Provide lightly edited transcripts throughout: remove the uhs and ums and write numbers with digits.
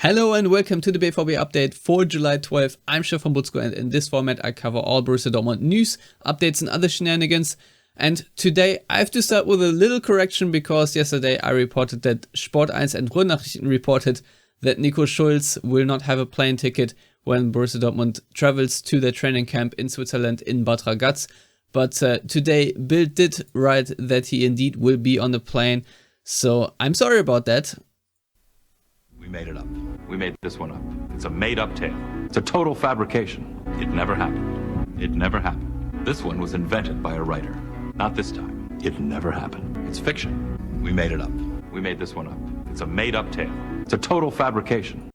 Hello and welcome to the BVB update for July 12th. I'm Stefan Butzko and in this format I cover all Borussia Dortmund news, updates and other shenanigans. And today I have to start with a little correction because yesterday I reported that Sport1 and Ruhrnachrichten reported that Nico Schulz will not have a plane ticket when Borussia Dortmund travels to their training camp in Switzerland in Bad Ragaz. But today Bild did write that he indeed will be on the plane. So I'm sorry about that. We made it up. We made this one up. It's a made-up tale. It's a total fabrication. It never happened. It never happened. This one was invented by a writer. Not this time. It never happened. It's fiction. We made it up. We made this one up. It's a made-up tale. It's a total fabrication.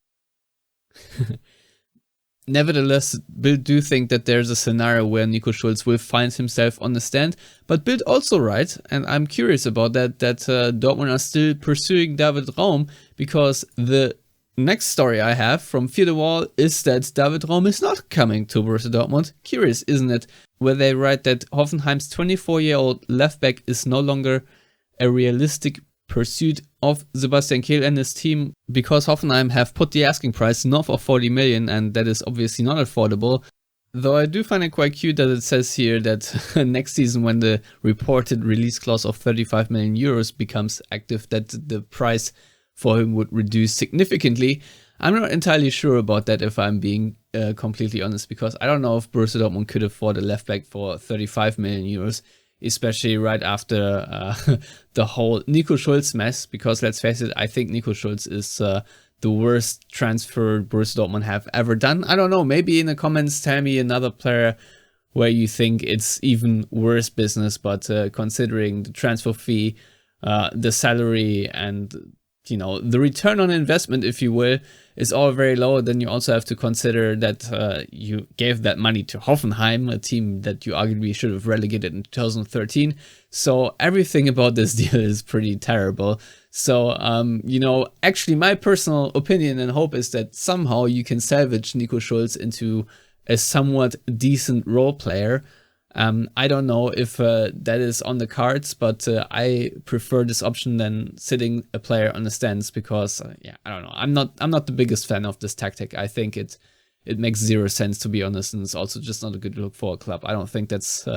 Nevertheless, Bild do think that there's a scenario where Nico Schulz will find himself on the stand, but Bild also writes, and I'm curious about that Dortmund are still pursuing David Raum, because the next story I have from Fear the Wall is that David Raum is not coming to Borussia Dortmund. Curious, isn't it? Where they write that Hoffenheim's 24-year-old left back is no longer a realistic pursuit of Sebastian Kehl and his team, because Hoffenheim have put the asking price north of 40 million, and that is obviously not affordable. Though I do find it quite cute that it says here that next season, when the reported release clause of 35 million euros becomes active, that the price for him would reduce significantly. I'm not entirely sure about that, if I'm being completely honest, because I don't know if Borussia Dortmund could afford a left back for 35 million euros. Especially right after the whole Nico Schulz mess, because let's face it, I think Nico Schulz is the worst transfer Borussia Dortmund have ever done. I don't know, maybe in the comments tell me another player where you think it's even worse business, but considering the transfer fee, the salary, and the return on investment, if you will, is all very low. Then you also have to consider that you gave that money to Hoffenheim, a team that you arguably should have relegated in 2013. So everything about this deal is pretty terrible. So, actually my personal opinion and hope is that somehow you can salvage Nico Schulz into a somewhat decent role player. I don't know if that is on the cards, but I prefer this option than sitting a player on the stands, because I don't know. I'm not the biggest fan of this tactic. I think it makes zero sense, to be honest, and it's also just not a good look for a club. I don't think that's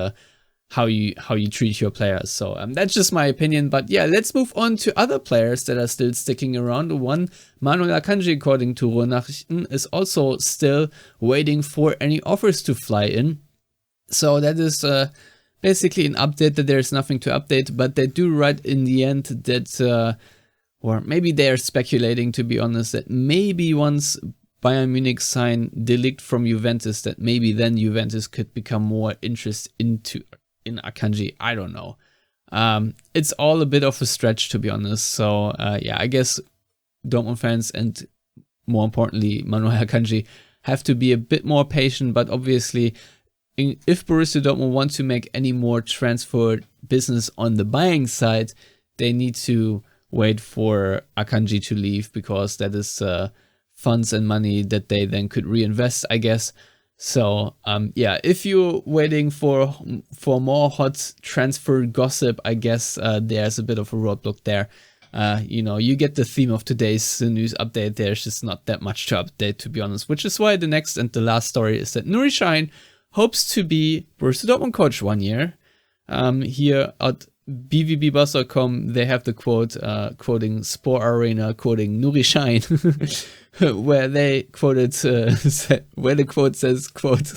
how you treat your players. So that's just my opinion. But yeah, let's move on to other players that are still sticking around. One, Manuel Akanji, according to Ruhrnachrichten, is also still waiting for any offers to fly in. So that is basically an update that there's nothing to update, but they do write in the end that, or maybe they're speculating, to be honest, that maybe once Bayern Munich sign De Ligt from Juventus, that maybe then Juventus could become more interested in Akanji. I don't know. It's all a bit of a stretch, to be honest. So I guess Dortmund fans, and more importantly Manuel Akanji, have to be a bit more patient, but obviously if Borussia Dortmund wants to make any more transfer business on the buying side, they need to wait for Akanji to leave, because that is funds and money that they then could reinvest, I guess. So if you're waiting for more hot transfer gossip, I guess there's a bit of a roadblock there. You get the theme of today's news update. There's just not that much to update, to be honest, which is why the next and the last story is that Nuri Shine hopes to be Borussia Dortmund coach 1 year. Here at BVB.com, they have the quote, quoting Sport Arena, quoting Nuri Shine, where they quoted, where the quote says, quote,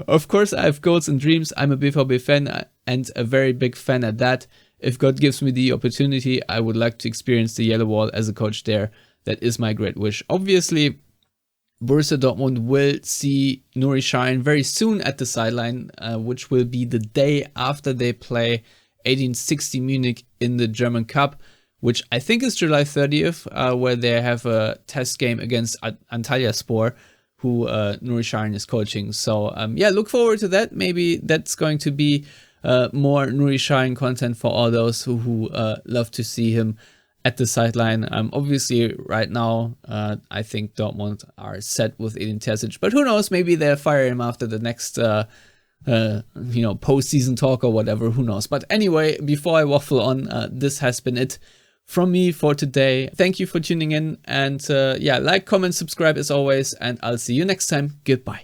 "Of course I have goals and dreams. I'm a BVB fan and a very big fan at that. If God gives me the opportunity, I would like to experience the yellow wall as a coach there. That is my great wish." Obviously, Borussia Dortmund will see Nuri Shine very soon at the sideline, which will be the day after they play 1860 Munich in the German Cup, which I think is July 30th, where they have a test game against Antalyaspor, who Nuri Shine is coaching. So look forward to that. Maybe that's going to be more Nuri Shine content for all those who love to see him at the sideline. Obviously, right now, I think Dortmund are set with Edin Terzic, but who knows? Maybe they'll fire him after the next, postseason talk or whatever. Who knows? But anyway, before I waffle on, this has been it from me for today. Thank you for tuning in, and yeah, like, comment, subscribe as always, and I'll see you next time. Goodbye.